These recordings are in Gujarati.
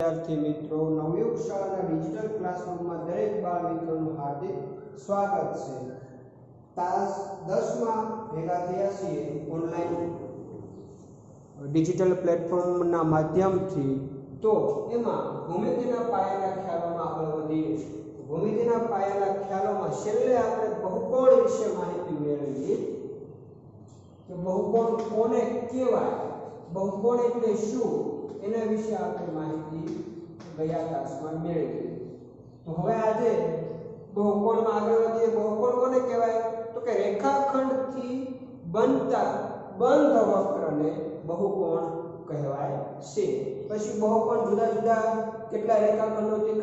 विद्यार्थी मित्रों नवयुग शाळाના ડિજિટલ ક્લાસરૂમમાં દરેક બાળ મિત્રોનું હાર્દિક સ્વાગત છે। તાસ 10 માં ભેગા થયા છીએ ઓનલાઈન ડિજિટલ પ્લેટફોર્મના માધ્યમથી। તો એમાં ભૂમિતિના પાયાના ખ્યાલોમાં આગળ વધીએ છીએ। ભૂમિતિના પાયાના ખ્યાલોમાં છેલ્લે આપણે બહુકોણ વિશે માહિતી મેળવી કે બહુકોણ કોને કહેવાય, બહુકોણ એટલે શું એના વિશે આપણે માહિતી ગયા ક્લાસમાં મેળવી। તો હવે આજે બહુકોણમાં આગળ વધીએ। બહુકોણ કોને કહેવાય? તો કે રેખાખંડથી બનતા બંધ વક્રને બહુકોણ કહેવાય છે। પછી બહુકોણ જુદા જુદા કેટલા રેખાખંડોથી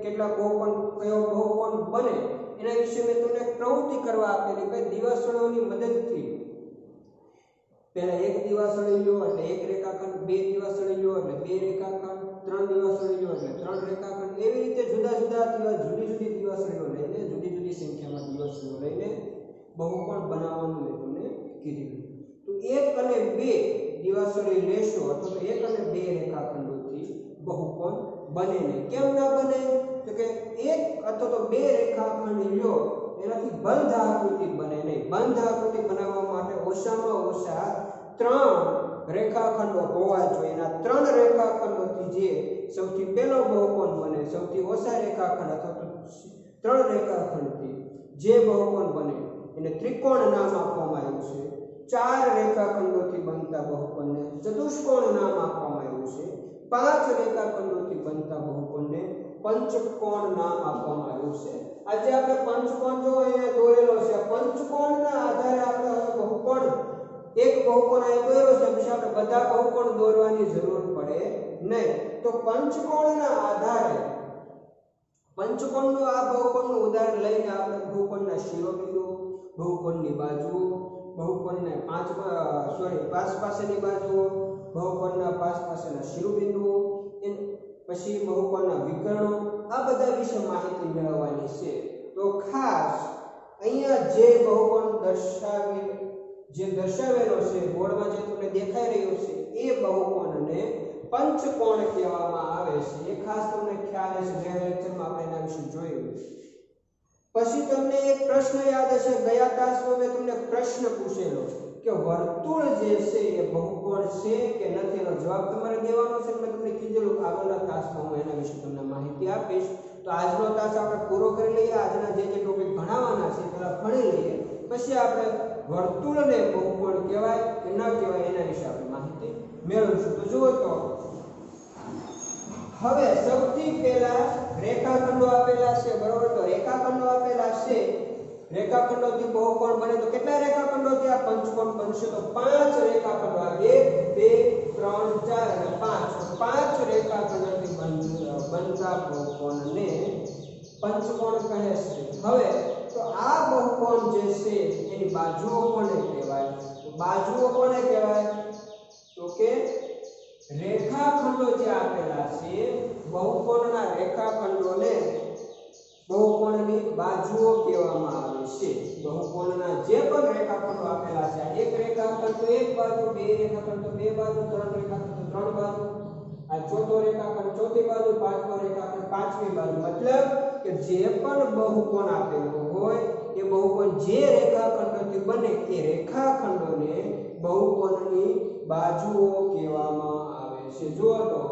કેટલા બહુકોણ કયો બહુકોણ બને એના વિશે મેં તમને પ્રવૃત્તિ કરવા આપેલી કે દિવાસળોની મદદથી पहला एक दिवासળી लो એટલે એક રેખાખંડ, બે દિવાસળી લો એટલે બે રેખાખંડ, ત્રણ દિવાસળી લો એટલે ત્રણ રેખાખંડ, એવી રીતે જુદા જુદી જુદી દિવાસળીઓ લઈને જુદી જુદી સંખ્યામાં દિવાસળીઓ લઈને બહુકોણ બનાવવાનું મેં તમને કીધું। તો એક અને બે દિવાસળી લેશો અથવા તો એક અને બે રેખાખંડોથી બહુકોણ બને નહીં। કેમ ના બને? તો કે એક અથવા તો બે રેખાખંડ લો એનાથી બંધ આકૃતિ બને નહીં। બંધ આકૃતિ બનાવવા માટે ઓછામાં ઓછા ત્રણ રેખાખંડો હોવા જોઈએ। એના ત્રણ રેખાખંડોથી જે સૌથી પહેલો બહુકોણ બને, સૌથી ઓછા રેખાખંડ અથવા તો ત્રણ રેખાખંડથી જે બહુકોણ બને એને ત્રિકોણ નામ આપવામાં આવ્યું છે। ચાર રેખાખંડોથી બનતા બહુકોણને ચતુષ્કોણ નામ આપવામાં આવ્યું છે। પાંચ રેખાખંડોથી બનતા બહુકોણને પંચકોણ નામ આપવામાં આવ્યું છે। આજે આપણે પંચકોણ જો અહીંયા દોરેલો છે, પંચકોણના આધારે આપણે બહુકોણ એક બહુકોણ અહીં દોરેલો છે, પછી આપણે બધા બહુકોણ દોરવાની જરૂર પડે નહીં। તો પંચકોણના આધારે પંચકોણનું આ બહુકોણનું ઉદાહરણ લઈને આપણે બહુકોણના શિરોબિંદુ, બહુકોણની બાજુઓ, બહુકોણના પાસ પાસેની બાજુઓ, બહુકોણના પાસ પાસેના શિરોબિંદુઓ, પછી બહુકોણના વિકર્ણો, આ બધા વિશે માહિતી મેળવવાની છે। તો ખાસ અહીંયા જે બહુકોણ દર્શાવેલો છે બોર્ડમાં જે તમને દેખાઈ રહ્યો છે એ બહુકોણને પંચકોણ કહેવામાં આવે છે। એ ખાસ તમને ખ્યાલ હશે, ગયા લેક્ચરમાં આપણે એના વિશે જોયું। પછી તમને એક પ્રશ્ન યાદ હશે, ગયા ક્લાસમાં મેં તમને પ્રશ્ન પૂછેલો કે વર્તુળ જે છે એ બહુકોણ છે કે નથી, એનો જવાબ તમારે દેવાનો છે। મેં તમને કીધેલું આગળના ક્લાસમાં હું એના વિશે તમને માહિતી આપીશ। તો આજનો ક્લાસ આપણે પૂરો કરી લઈએ। આજના જે ટોપિક ભણાવવાના છે પહેલા ભણી લઈએ, પછી આપણે વર્તુળને બહુકોણ કહેવાય કે ન કહેવાય એના વિશે આપણે માહિતી મેળવીશું। તો જુઓ, તો હવે સૌથી પહેલા રેખાખંડો આપેલા છે, બરોબર? તો રેખાખંડો આપેલા છે, રેખાખંડોથી બહુકોણ બને તો કેટલા રેખાખંડોથી આ પંચકોણ બનશે? તો પાંચ રેખાખંડો, 1 2 3 4 અને 5, પાંચ રેખાખંડોથી બનતા બહુકોણને પંચકોણ કહે છે। હવે તો આ બહુકોણ જે છે એની બાજુઓ કોને કહેવાય? તો બાજુઓ કોને કહેવાય? તો કે રેખાખંડો જે આપેલા છે બહુકોણના રેખાખંડોને બહુકોણની બાજુઓ કહેવામાં આવે છે। બહુકોણના જે પણ રેખાખંડો આપેલા છે, એક રેખાખંડ તો એક બાજુ, બે રેખાખંડ તો બે બાજુ, ત્રણ રેખાખંડ તો ત્રણ બાજુ, આ ચોથો રેખાખંડ ચોથી બાજુ, પાંચમો રેખાખંડ પાંચમી બાજુ, મતલબ કે જે પણ બહુકોણ આપેલો હોય એ બહુકોણ જે રેખાખંડોથી બને એ રેખાખંડોને બહુકોણની બાજુઓ કહેવામાં આવે છે। જુઓ તો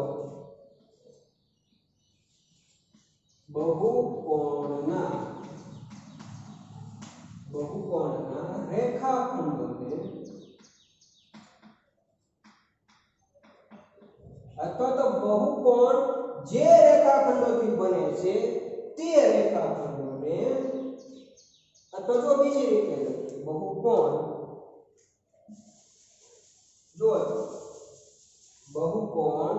બહુકોણના રેખાખંડોને અથવા તો બહુકોણ જે રેખાખંડોથી બને છે તે રેખાખંડોને, અથવા તો બીજી રીતે લખીએ, બહુકોણ જો બહુકોણ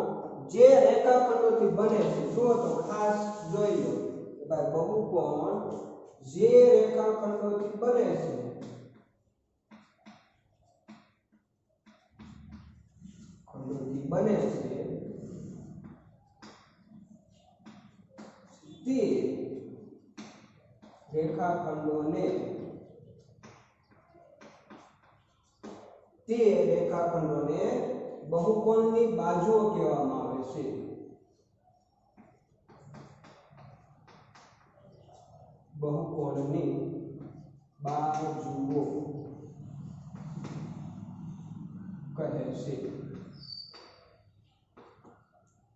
જે રેખાખંડોથી બને છે, જો તો ખાસ જોઈ લો કે ભાઈ બહુકોણ જે રેખાખંડોથી બને છે તે રેખાખંડોને બહુકોણની બાજુઓ કહેવામાં આવે છે। બહુકોણની બાજુઓ કહે છે.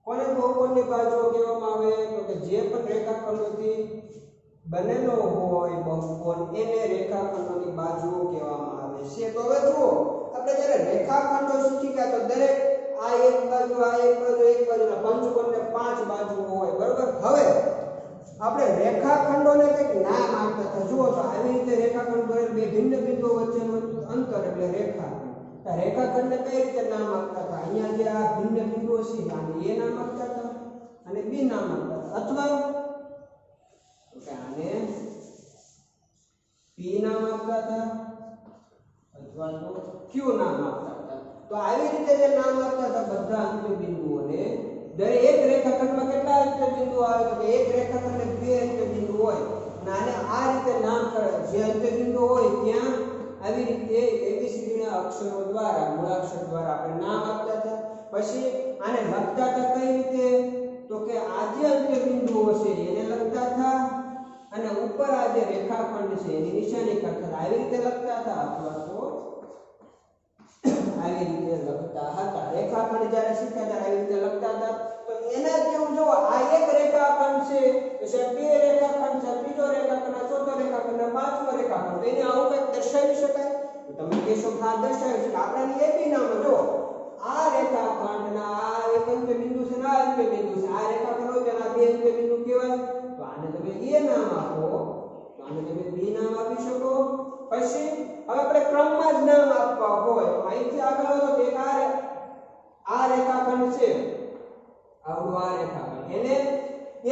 કોને બહુકોણની બાજુઓ કહેવામાં આવે? તો કે જે પણ રેખાખંડોથી બનેલો હોય બહુકોણ એને રેખાખંડોની બાજુઓ કહેવામાં આવે છે. તો હવે જુઓ, આપણે જ્યારે રેખાખંડો શીખી ગયા તો દરેક આ એક બાજુ એક બાજુના પંચકોણને 5 બાજુઓ હોય, બરોબર. હવે આપણે રેખાખંડોને કંઈક નામ આપતા હતા. જુઓ તો આવી રીતે રેખાખંડ દોરેલ બે ભિન્ન બિંદુઓ વચ્ચેનું અંતર એટલે રેખાખંડ. તો રેખાખંડને કઈ રીતે નામ આપતા હતા? અહીંયા જે આ ભિન્ન બિંદુઓ છે આને એ નામ આપતા હતા અને બી નામ આપતા હતા, અથવા તો કે આને પી નામ આપતા હતા અથવા તો ક્યુ નામ આપતા હતા. તો આવી રીતે જે નામ આપતા હતા બધા અંત્ય બિંદુઓને, દરેક રેખાખંડમાં કેટલા અંત્ય બિંદુઓ આવે? તો એક રેખાખંડને 2 અંત્ય બિંદુ હોય અને આને આ રીતે નામ કરે. જે અંત્ય બિંદુ હોય ત્યાં આવી રીતે ABCD ના અક્ષરો દ્વારા, મૂળાક્ષર દ્વારા આપણે નામ આપતા હતા. પછી આને લખતા હતા કઈ રીતે? તો કે આ જે અંત્ય બિંદુઓ છે એને લખતા હતા અને ઉપર આ જે રેખાખંડ છે એની નિશાની કરતા હતા. આવી રીતે લખતા હતા અથવા તો આવી રીતે લખતા હતા. રેખાખંડ જ્યારે શીખ્યા ત્યારે આવી રીતે લખતા હતા. તો એના જેવું જો આ એક રેખાખંડ છે, પછી બે રેખાખંડ છે, ત્રીજો રેખાખંડ, ચોથો રેખાખંડ, પાંચમો રેખાખંડ. તો એને આવું કંઈક દર્શાવી શકાય? તો તમે કહેશો હા દર્શાવી શકાય. આપણે એ બી નામ જો આ રેખાખંડના આ એક અંત્ય બિંદુ છે ને આ અંત્ય બિંદુ છે. આ રેખાખંડ હોય તેના બે અંત્ય બિંદુ કહેવાય. તો આને તમે એ નામ આપો, તો આને તમે બી નામ આપી શકો. પછી હવે આપણે ક્રમમાં જ નામ આપવા હોય તો અહીંથી આગળ વધો તો એક આ રેખાખંડ છે, આવડું આ રેખાખંડ, એને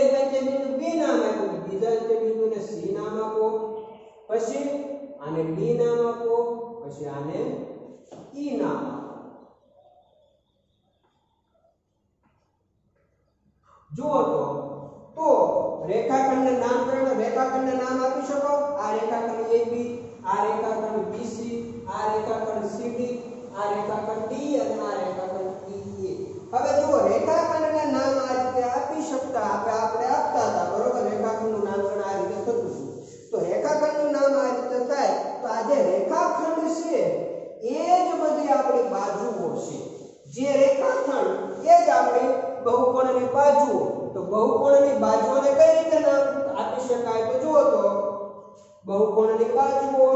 એક અંત્ય બિંદુ બી નામ આપ્યું, બીજા અંત્ય બિંદુને સી નામ આપો, પછી આને ડી નામ આપો, પછી આને ઈ નામ આપો. જુઓ તો રેખાખંડને રેખાખંડને નામ આપી શકો. આ રેખાખંડ AB, આ રેખાખંડ BC, આ રેખાખંડ CD, આ રેખાખંડ D અને આ રેખાખંડ EA. હવે જુઓ, રેખાખંડને નામ આ રીતે આપી શકતા આપણે આપતા હતા, બરોબર. રેખાખંડનું નામકરણ આ રીતે થતું હતું. તો રેખાખંડનું નામ આ રીતે થાય તો આ જે રેખાખંડ છે એ જ બધી આપણી બાજુઓ છે. જે રેખાખંડ એ જ આપણી બહુકોણની બાજુઓ. તો બહુકોણની બાજુઓને કઈ રીતે નામ આપી શકાય? તો જુઓ તો બહુકોણની બાજુઓ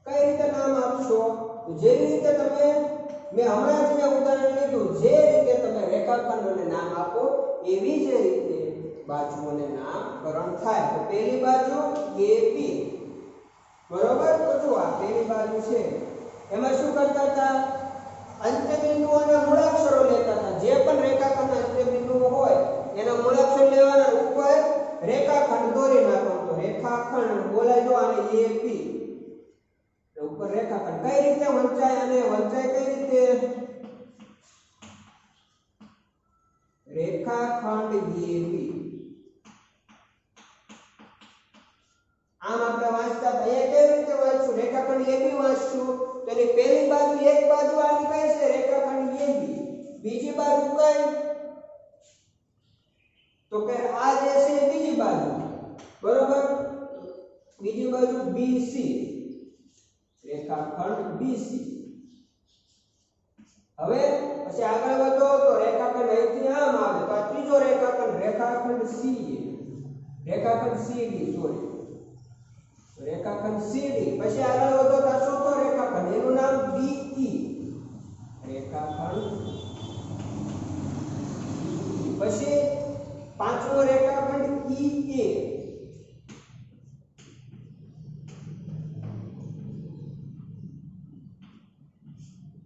કઈ રીતે નામ આપશો? તો જેવી રીતે તમે મેં હમણાં જ ઉદાહરણ લીધું, જે રીતે તમે રેખાખંડોને નામ આપો એવી જ રીતે બાજુઓને નામકરણ થાય. તો પહેલી બાજુ AB, બરોબર. તો જો આ પહેલી બાજુ છે, એમાં શું કરતા હતા? અંત્ય બિંદુઓના મૂળાક્ષરો લેતા હતા. જે પણ રેખાખંડના અંત્ય બિંદુઓ હોય એના મૂળાક્ષર લેવાના, ઉપર રેખાખંડ દોરી નાખવાનો. તો રેખાખંડ બોલાય જો આને AB, ઉપર રેખાખંડ કઈ રીતે વંચાય અને વંચાય કઈ રીતે? રેખાખંડ AB આમ આપણે વાંચતા હતા. એ કેવી રીતે વાંચશું? રેખાખંડ AB વાંચશું તો એની પહેલી બાજુ એક બાજુ આની કઈ છે? રેખાખંડ AB. બીજી બાજુ કઈ? તો કે આ જે છે બીજી બાજુ, બરોબર. બીજી બાજુ BC, રેખાખંડ BC. હવે પછી આગળ વધો તો રેખાખંડ અહીંથી આમ આવે તો આ ત્રીજો રેખાખંડ, રેખાખંડ CA, રેખાખંડ CD, સોરી, રેખાખંડ CD. પછી આગળ વધો તો ચોથો રેખાખંડ, એનું નામ DE, રેખાખંડ. પછી પાંચમો રેખાખંડ EA.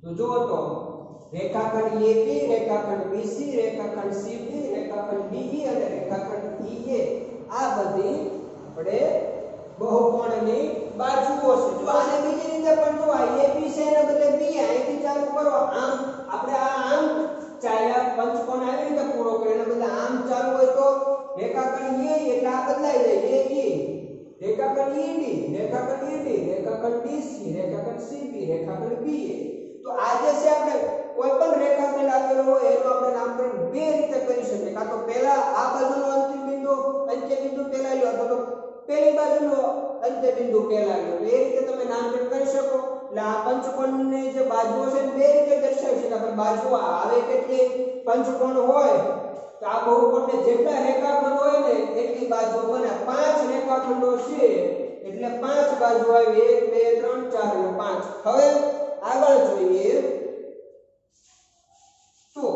તો જો તો રેખાખંડ AB, રેખાખંડ BC, રેખાખંડ CD, રેખાખંડ DE અને રેખાખંડ EA આ બધી આપણે બહુકોણની બાજુઓ છે. જો આને બીજી રીતે પણ જો AB છે એને બદલે B અહીંથી ચાલુ કરો, આમ આપણે આમ ચાલ્યા પંચકોણ આવી રીતે પૂરો કરે એને બદલે આમ ચાલુ હોય તો રેખાખંડ A એટલે આ બદલાઈ જાય AE, રેખાખંડ ED, રેખાખંડ ED, રેખાખંડ DC, રેખાખંડ CB, રેખાખંડ BA. તો આ જે છે આપણે કોઈ પણ રેખાખંડ આપેલો હોય એનું આપણે નામકરણ બે રીતે કરી શકીએ. કાં તો પહેલા આ બાજુનો અંતિમ બિંદુ અંત્ય બિંદુ પહેલા લ્યો અથવા તો પહેલી બાજુનો અંત્ય બિંદુ પહેલા લ્યો. એ રીતે તમે નામકરણ કરી શકો. એટલે આ પંચકોણની જે બાજુઓ છે બે રીતે દર્શાવી શકાય. પણ બાજુ આવે કેટલી પંચકોણ હોય તો આ બહુકોણને જેટલા રેખાખંડ હોય ને એટલી બાજુઓ બને. 5 રેખાખંડો છે એટલે 5 બાજુ આવી 1 2 3 4 અને 5. હવે આગળ જોઈએ તો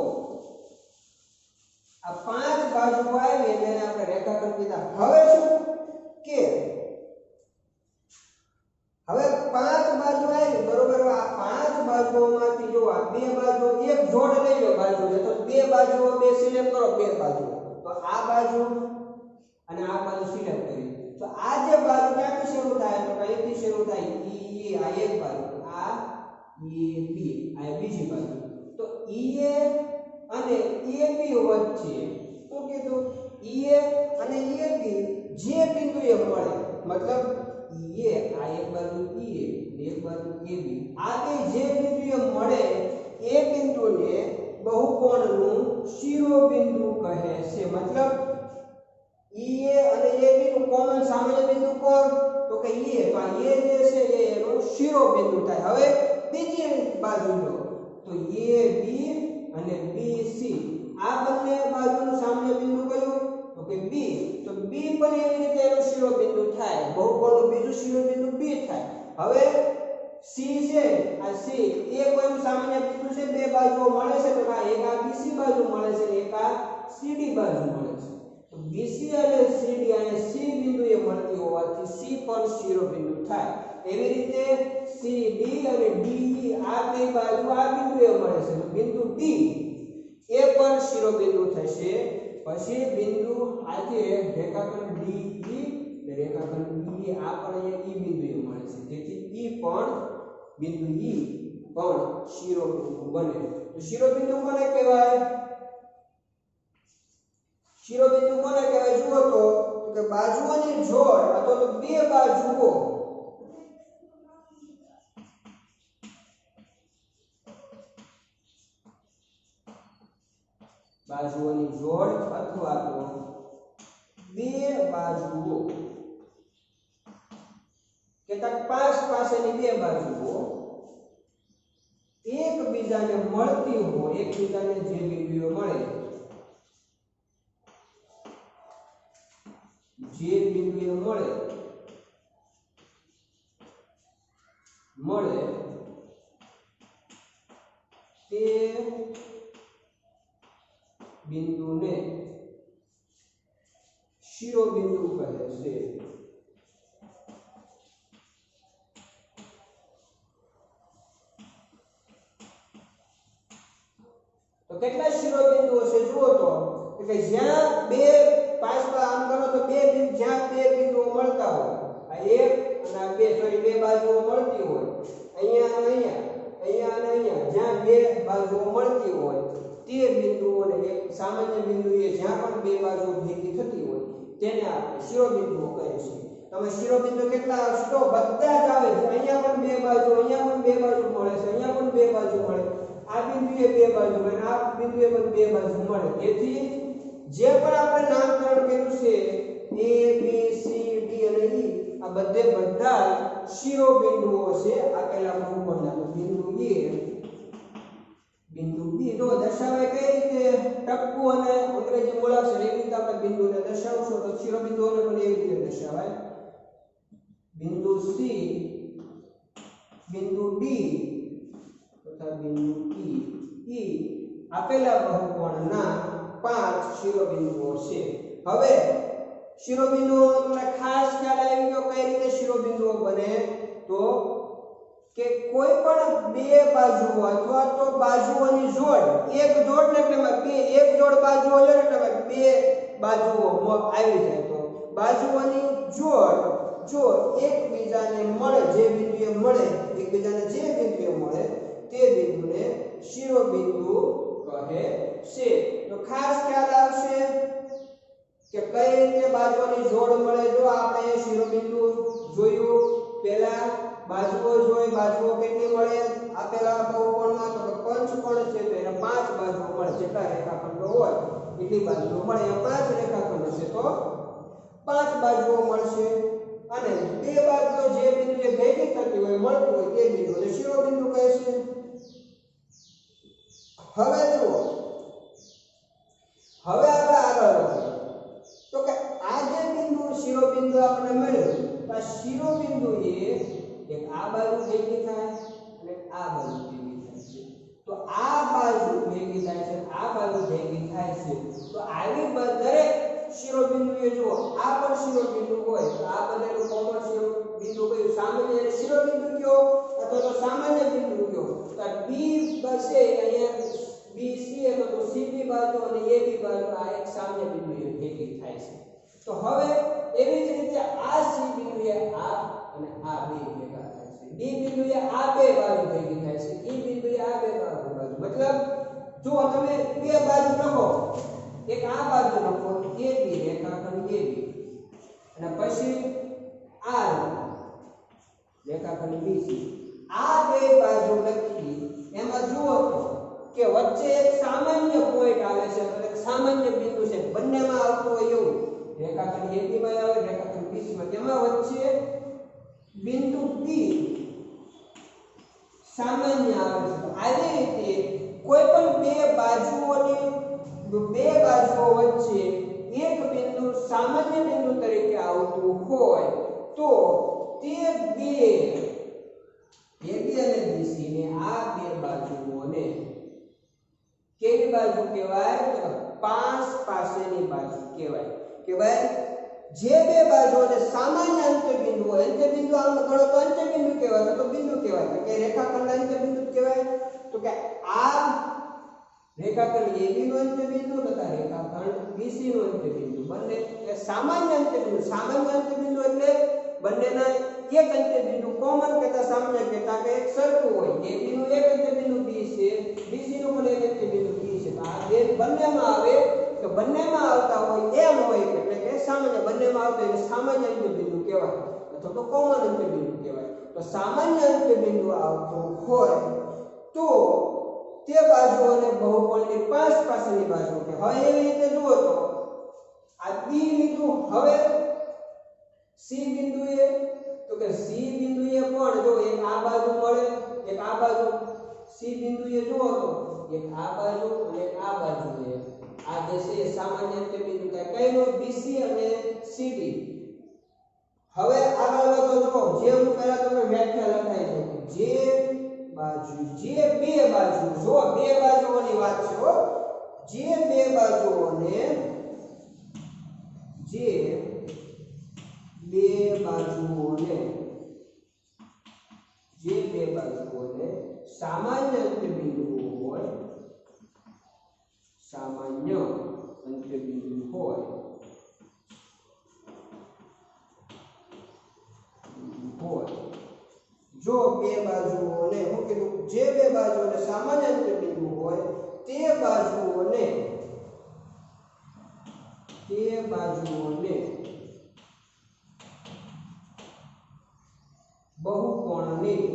આ 5 બાજુ આવી એટલે આપણે રેખાખંડ કીધા. હવે શું કે હવે 5 બાજુ આવી બરોબર. આ 5 બાજુઓમાંથી જો આ બે બાજુ એક જોડ લઈ લો બાજુ તો બે બાજુઓ બે સિલેક્ટ કરો. બે બાજુ તો આ બાજુ અને આ બાજુ સિલેક્ટ કરી તો આ જે બાજુ ક્યાંથી શરૂ થાય તો અહીંથી શરૂ થાય. ઈ આ એક બાજુ આ એ બી આ બીજી બાજુ. તો ઈ એ અને એ બી વચ્ચે શું કીધું ઈ એ અને એ બી જે બિંદુએ મળે મતલબ ઈ એ આ એક બાજુ ઈ એ એક બાજુ એ બી આ બે જે બિંદુએ મળે એ બિંદુને બહુકોણનું શિરોબિંદુ કહે છે. મતલબ ઈ એ અને એ બી નું કોમન સામાન્ય બિંદુ કોણ તો કે એ. તો આ એ જે છે એ એનો શિરોબિંદુ થાય. હવે બીજી બાજુ લો તો એ બી અને બી સી આ બંને બાજુનું સામાન્ય બિંદુ કયું તો કે બી. તો બી પણ એવી રીતે એનો શિરોબિંદુ થાય. બહુકોણનું બીજું શિરોબિંદુ બી થાય. હવે સી છે આ સી એ કોઈનું સામાન્ય બિંદુ છે. બે બાજુઓ મળે છે તો એક આ બીસી બાજુ મળે છે એક આ સીડી બાજુ મળે છે. તો બીસી અને સીડી અને સી બિંદુએ મળતી હોવાથી સી પણ શિરોબિંદુ થાય. એવી રીતે સી ડી અને ડી આ બે બાજુ આ બિંદુએ મળે છે તો બિંદુ ડી એ પણ શિરોબિંદુ થશે. પછી બિંદુ આજે રેખાખંડ ડી ઈ રેખાખંડ ઈ આ પણ એ ઈ બિંદુએ મળે છે જેથી ઈ પણ બિંદુ ઈ પણ શિરોબિંદુ બને. તો શિરોબિંદુ કોને કહેવાય? શિરોબિંદુ કોને કહેવાય જુઓ તો કે બાજુઓની જોડ અથવા તો બે બાજુઓ બાજુઓની જોડ અથવા તો બે બાજુઓ કેટલાક પાસેની બે બાજુઓ એકબીજાને મળતી હોય એકબીજાને જે બિંદુઓ મળે જે બિંદુએ મળે તે બિંદુને શિરોબિંદુ કહે છે. તો કેટલા શિરોબિંદુઓ છે જુઓ તો કે જ્યાં બે પાછળ આમ કરો તો બે બિંદુ જ્યાં બે બિંદુઓ મળતા હોય આ એક અને આ બે સોરી બે બાજુઓ મળતી હોય અહીંયા અને અહીંયા અને અહીંયા જ્યાં બે બાજુઓ મળતી હોય તે બિંદુઓને એક સામાન્ય બિંદુએ જ્યાં પણ બે બાજુઓ ભેગી થતી હોય તેને આપણે શિરોબિંદુઓ કહીએ છીએ. તમે શિરોબિંદુ કેટલા આવશે તો બધા જ આવે છે. અહીંયા પણ બે બાજુ અહીંયા પણ બે બાજુ મળે છે અહીંયા પણ બે બાજુ મળે આ બિંદુએ બે બાજુ મળે આ બિંદુએ પણ બે બાજુ મળે. તેથી જે પણ આપણે નામકરણ કર્યું છે એ બી સી ડી અને ઈ આ બધા શિરોબિંદુઓ છે આપેલા બહુકોણના. તો બિંદુ એ બિંદુ બી તો દર્શાવાય કઈ રીતે ટપકું અને અંગ્રેજી મૂળાક્ષર એવી રીતે આપણે બિંદુને દર્શાવશો તો શિરોબિંદુઓને પણ એવી રીતે દર્શાવાય. બિંદુ સી બિંદુ ડી તથા બિંદુ ઈ આપેલા બહુકોણના 5 શિરોબિંદુઓ છે. હવે શિરોબિંદુઓ તમને ખાસ ખ્યાલ આવી ગયો કઈ રીતે શિરોબિંદુઓ બને તો કે કોઈ પણ બે બાજુઓ અથવા તો બાજુઓની જોડ એક જોડ ને એટલે બે એક જોડ બાજુઓ લે એટલે બે બાજુઓ આવી જાય. તો બાજુઓની જોડ જો એકબીજાને મળે જે બિંદુએ મળે એકબીજાને જે બિંદુએ મળે તે બિંદુને શિરોબિંદુ કહે છે. તો ખાસ ખ્યાલ આવશે કે કઈ રીતે બાજુઓની જોડ મળે. જો આપણે શિરોબિંદુ જોયું પહેલા બાજુઓ જોઈ બાજુઓ કેટલી મળે આપેલા બહુકોણમાં તો પંચકોણ છે મળે, જેટલા રેખાખંડો હોય એટલી બાજુઓ મળે. એમ 5 રેખાખંડ હશે તો 5 બાજુઓ મળશે. અને બે બાજુઓ જે બિંદુએ ભેગી થતી હોય મળતી હોય તે બિંદુને શિરોબિંદુ કહે છે. હવે જુઓ, હવે આપણે આગળ વધીએ તો કે આ જે બિંદુ શિરોબિંદુ આપણે મળ્યું, આ શિરોબિંદુએ એક આ બાજુ ભેગી થાય અને આ બાજુ ભેગી થાય છે. તો આ બાજુ ભેગી થાય છે, આ બાજુ ભેગી થાય છે. તો આવી દરેક શિરોબિંદુએ જુઓ, આ પણ શિરોબિંદુ હોય તો આ બંનેનું કોમન શિરોબિંદુ કયું? સામાન્ય એટલે શિરોબિંદુ કયો અથવા તો સામાન્ય બિંદુ કયો? તો બી બસે અહીંયા BC એટલે તો CB બાજુ અને AB બાજુ આ એક સામાન્ય બિંદુએ ભેગી થાય છે. તો હવે એવી જ રીતે આ C બિંદુએ આ અને આ બે ભેગા થાય છે. D બિંદુએ આ બે બાજુ ભેગી થાય છે. E બિંદુએ આ બે બાજુ. મતલબ જો તમે બે બાજુ લખો, એક આ બાજુ લખો AB રેખાખંડ AB અને પછી આ રેખાખંડ BC. આ બે બાજુ લખી એમાં જુઓ તો કે વચ્ચે એક સામાન્ય પોઈન્ટ આવે છે, એટલે સામાન્ય બિંદુ છે, બંનેમાં આવતું હોય એવું. રેખાખંડ AB માં આવે, રેખાખંડ BC માં, એમાં વચ્ચે બિંદુ P સામાન્ય આવે છે. તો આવી રીતે કોઈ પણ બે બાજુઓ વચ્ચે એક બિંદુ સામાન્ય બિંદુ તરીકે આવતું હોય તો તે બે AB અને BC ને આ બે બાજુઓને કેવી બાજુ કહેવાય? તો પાસ પાસેની બાજુ કહેવાય. કે ભાઈ જે બે બાજુઓને સામાન્ય અંત્યબિંદુ હોય, અંત્યબિંદુ આમ ગણો તો અંત્યબિંદુ કહેવાય, તો બિંદુ કહેવાય. કે રેખાખંડ અંત્યબિંદુ કહેવાય. તો કે આ રેખાખંડ AB નો અંત્યબિંદુ તથા રેખાખંડ BC નો અંત્યબિંદુ બંને એ સામાન્ય અંત્યબિંદુ. સામાન્ય અંત્યબિંદુ એટલે બંનેના એક અંત્યબિંદુ કોમન કહેતા, સામાન્ય કહેતા કે એક સરખું હોય. AB નું એક અંત્યબિંદુ B છે, BC નું પણ એક અંત્યબિંદુ B છે. તો આ બે બંનેમાં આવે તો બંનેમાં આવતા હોય એમ હોય એટલે કે સામાન્ય, બંનેમાં આવતા એટલે સામાન્ય અંત્યબિંદુ કહેવાય અથવા તો કોમન અંત્યબિંદુ કહેવાય. તો સામાન્ય અંત્યબિંદુ આવતું હોય તો તે બાજુઓને બહુકોણની પાસ પાસેની બાજુ કે. હવે એવી રીતે જુઓ તો આ B લીધું, હવે C બિંદુએ તો કે C બિંદુએ પણ જો એક આ બાજુ મળે, એક આ બાજુ. C બિંદુએ જુઓ તો એક આ બાજુ અને આ બાજુએ આ જે છે સામાન્ય અંત્યબિંદુ થાય કઈનો? BC અને CD. હવે આગળ વધો જો, જે હું પહેલા તમને વ્યાખ્યા લખાઈ દઉં. જે બાજુ, જે બે બાજુ, જો બે બાજુઓની વાત છે હો, જે બે બાજુઓને સામાન્ય અંત્યબિંદુ હોય, સામાન્ય અંત્યબિંદુ હોય જો બે બાજુઓને હું કીધું, જે બે બાજુઓને સામાન્ય અંત્યબિંદુ હોય તે બાજુઓને બહુકોણની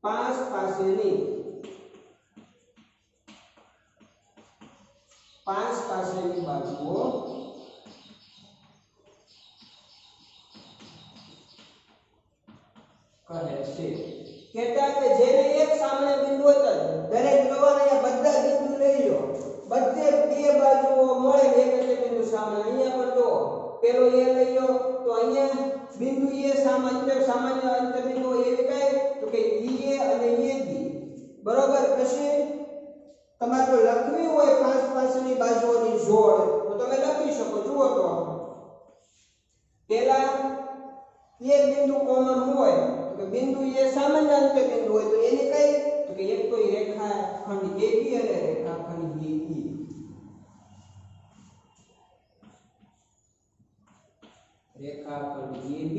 પાસ પાસેની બાજુઓ કહે છે. કહેતા કે જેને એક સામાન્ય બિંદુ હોય તો દરેક જોવાના બધા બિંદુ લઈ લો, બધે બે બાજુઓ મળે એક જ બિંદુ સામાન્ય. અહીંયા પણ જો પેલો એ લઈ લો તો અહીંયા બિંદુ એ સામાન્ય અંત્યબિંદુ એવી કઈ તો કે EA અને AB બરોબર. પછી તમારે જો લખવી હોય પાસ પાસેની બાજુઓની જોડ તો તમે લખી શકો. જુઓ તો પહેલા એક બિંદુ કોમન હોય તો બિંદુ એ સામાન્ય અંત્યબિંદુ હોય તો એની કઈ તો કે એક તો રેખાખંડ AB અને રેખાખંડ BE. રેખાખંડ AB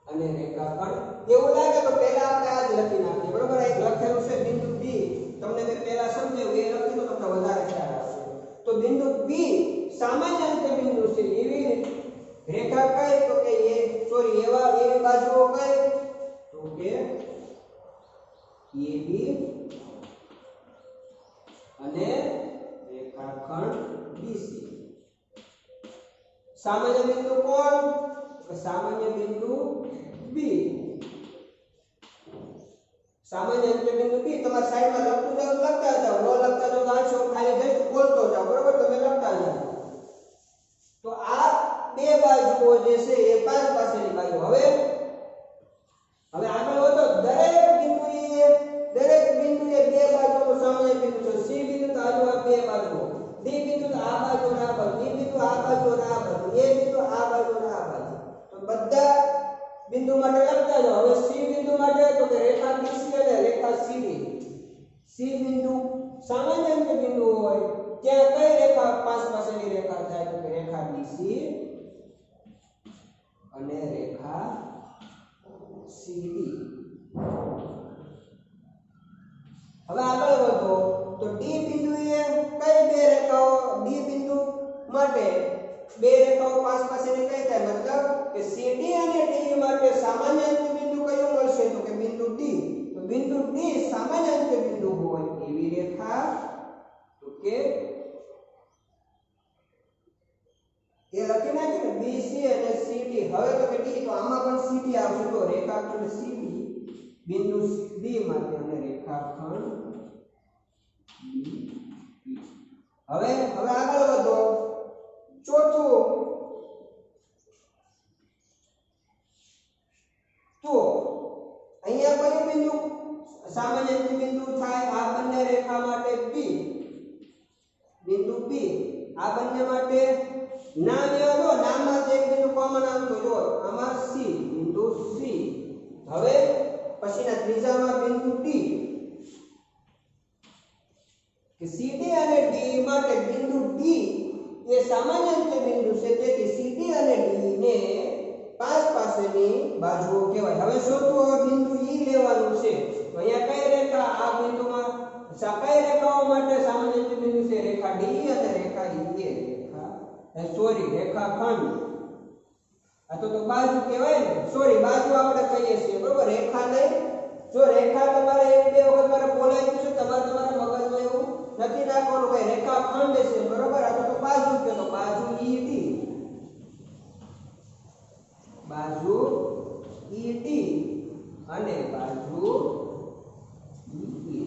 અને રેખાખંડ, એવું લાગે તો પહેલા આપણે આ જ લખી નાખીએ બરોબર. એક લખેલું છે બિંદુ B, તમને મેં પહેલા સમજાવ્યું એ લખી દો તમને વધારે ખ્યાલ આવશે. તો બિંદુ B સામાન્ય અંત્યબિંદુ છે. એવી રેખા કઈ તો કે એવી બાજુ બાજુઓ કઈ તો કે AB અને રેખાખંડ BC. સામાન્ય બિંદુ કોણ તો સામાન્ય બિંદુ B. સામાન્ય અંત્યબિંદુ B તમારા સાઈડમાં લખતું જાવ લખતા જાવ ન લખતા જાવ તો આંસુ ખાલી જસ્ટ બોલતો જાવ બરોબર તમે લખતા જાવ. તો આ બે બાજુઓ જે છે એ પાંચ પાસેની બાજુ. હવે આગળ વધો દરેક બિંદુએ બે બાજુનો સામાન્ય બિંદુ છે. C બિંદુ તો આજુ આ બે બાજુઓ, D બિંદુ તો આ બાજુ અને આ બાજુ, E બિંદુ આ બાજુ અને આ બાજુ, A બિંદુ આ બાજુ અને આ બાજુ. તો બધા બિંદુ માટે લખતા જાઓ. હવે C બિંદુ માટે તો કે રેખા BC અને રેખા CD. C બિંદુ સામાન્ય અંત્ય બિંદુ હોય ત્યાં કઈ રેખા પાંચ પાસેની રેખા થાય તો કે રેખા BC અને રેખા CD. હવે આગળ વધો તો D બિંદુએ કઈ બે રેખાઓ D બિંદુ માટે બે રેખાઓ પાંચ પાસેની કઈ થાય મતલબ કે CD અને D માટે સામાન્ય અંત્ય બિંદુ કયું મળશે તો કે બિંદુ D. તો બિંદુ D સામાન્ય અંત્ય બિંદુ હોય એવી રેખા તો કે એ લખી નાખી ને BC અને CD. હવે તો કે D તો આમાં પણ CD આવશે તો રેખાખંડ CD બિંદુ D માટે અને રેખાખંડ B. હવે આગળ વધો ચોથું તો અહીંયા કયું બિંદુ સામાન્ય બિંદુ થાય આ બંને રેખા માટે B બિંદુ B. આ બંને માટે નામ યાદ હો નામમાં એક બિંદુ કોમન આવતું જો આમાં C બિંદુ C. હવે પછીના ત્રીજામાં બિંદુ D કે CD અને D માટે બિંદુ D એ સામાન્ય અંત્ય બિંદુ છે તેથી CD અને D ને પાંચ પાસેની બાજુઓ કહેવાય. હવે શોધો બિંદુ E લેવાનું છે તો અહીંયા કઈ રેખા આ બિંદુમાં કઈ રેખાઓ માટે સામાન્ય અંત્ય બિંદુ છે રેખા D અને રેખા E. રેખાખંડ આ તો બાજુ કહેવાય ને બાજુ આપણે કહીએ છીએ બરોબર રેખા નહીં. જો રેખા તમારે એક બે વખત મારે બોલાઈ ગયું છે તમારા મગજમાં એવું નથી નાખવાનું કે રેખાખંડ છે બરોબર. આ તો બાજુ કે તો બાજુ ED બાજુ ED અને બાજુ EE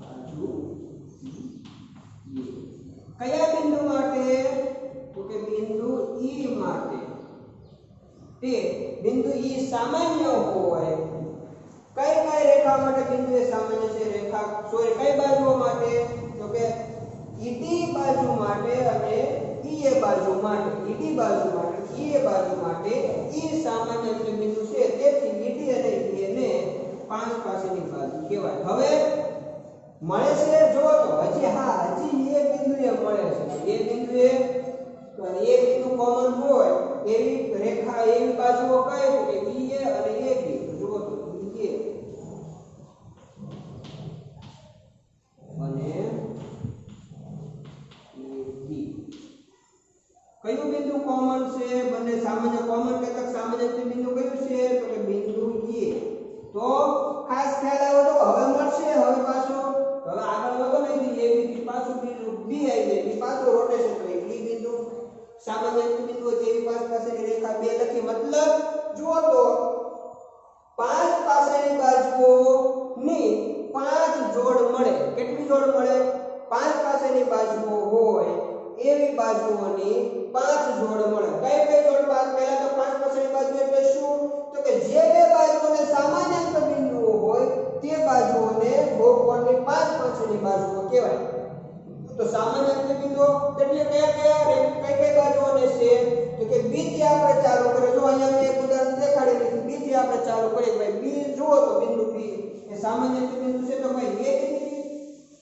બાજુ કયા બિંદુ માટે તો કે બિંદુ E માટે તે બિંદુ E સામાન્ય હોય કઈ રેખા માટે બિંદુ એ સામાન્ય છે રેખા કઈ બાજુઓ માટે તો કે ED બાજુ માટે અને EA બાજુ માટે. ED બાજુ માટે EA બાજુ માટે E સામાન્ય બિંદુ છે તેથી ED અને EA ને પાંચ પાસેની બાજુ કહેવાય. હવે મળે છે જો તો હજી એ બિંદુએ મળે છે એ બિંદુએ બિંદુ કોમન હોય એવી રેખા એવી બાજુઓ કઈ તો કે EA અને AB. જો તો EA અને AB કયું બિંદુ કોમન છે બંને સામાન્ય કોમન કેતક સામાન્ય બિંદુ કયું છે તો કે બિંદુ E. તો ખાસ ખ્યાલ આવ્યો તો હવે મળશે. હવે પાછું આગળ વધો નહીં AB થી પાછું બિંદુ B આવી જાય એ પાછું રોટેશન કરે E બિંદુ સામાન્ય બિંદુ તેવી પાંચ પાસેની રેખા બે લખી મતલબ જુઓ તો પાંચ પાસેની બાજુઓ ની પાંચ જોડ મળે. કેટલી જોડ મળે? પાંચ પાસેની બાજુઓ હોય એવી બાજુઓની પાંચ જોડ મળે. કઈ જોડ? પહેલા તો પાંચ પાસેની બાજુ એટલે શું તો કે જે બે બાજુઓને સામાન્ય બિંદુઓ હોય તે બાજુઓને બહુકોણની પાંચ પાસેની બાજુઓ કહેવાય. તો સામાન્ય બિંદુઓ એટલે કઈ બાજુઓને છે તો કે B થી આપણે ચાલુ કરીએ. જો અહીંયા મેં એક ઉદાહરણ દેખાડી દીધું. B થી આપણે ચાલુ કરીએ ભાઈ B જુઓ તો બિંદુ B એ સામાન્ય બિંદુ છે તો ભાઈ AB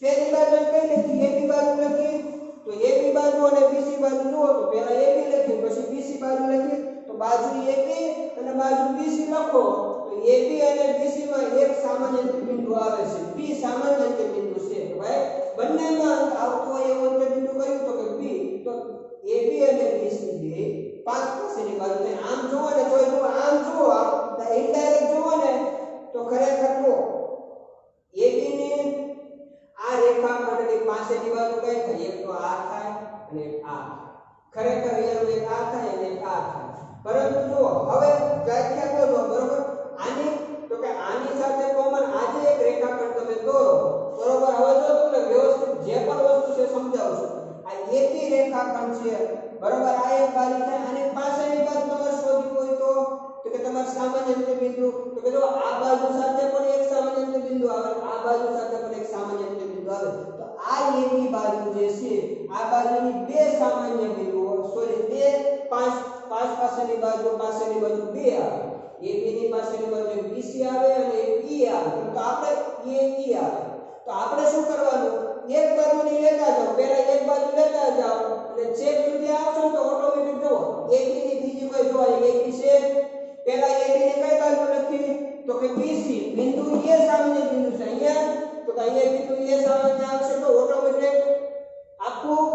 પેલી બાજુ કઈ લખી AB બાજુ લખી તો AB બાજુ અને BC બાજુ જુઓ તો પહેલા AB લખી પછી BC બાજુ લખી તો બાજુ AB અને બાજુ BC લખો તો AB અને BC માં એક સામાન્ય બિંદુ આવે છે B સામાન્ય બિંદુ છે ભાઈ બંનેમાં આવતો એવો બિંદુ કયું તો કે B. તો AB અને BC બે પાંચ પાસેની બાજુ થાય. આમ જોવો ને અને એક આ ખરેખર રિયલમાં એક આ થાય અને એક આ થાય પરંતુ જો હવે વ્યાખ્યા કરો બરોબર આની તો કે આની સાથે કોમન આજે એક રેખાખંડ તમે દોરો બરોબર હવે જો તમને વ્યવસ્થિત જે પણ વસ્તુ છે સમજાવું છું આ એકી રેખાખંડ છે બરોબર આ એક બાજુ છે અને પાછળની બાજુ તમારે શોધવી હોય તો કે તમારે સામાન્ય બિંદુ તો કે જો આ બાજુ સાથે પણ એક સામાન્ય બિંદુ આવે આ બાજુ સાથે પણ એક સામાન્ય બિંદુ આવે તો આ એકી બાજુ જે છે આ બાજુની બે સામાન્ય બિંદુઓ સોરી બે પાંચ પાસેની બાજુ બે આવે એબી ની પાસેની બાજુ એક બીસી આવે અને એક ઈ આવે તો આપણે એ આવે તો આપણે શું કરવાનું એક બાજુની લેતા જાઓ પહેલા એક બાજુ લેતા જાઓ અને છેક સુધી આવશો તો ઓટોમેટિક જો એબી ની બીજી કોઈ જોવાય એબી છે પહેલા એબી ને કઈ બાજુ લખી તો કે બીસી બિંદુ એ સામાન્ય બિંદુ છે અહીંયા તો કે અહીંયા બિંદુ એ સામાન્ય આવશે તો ઓટોમેટિક આખું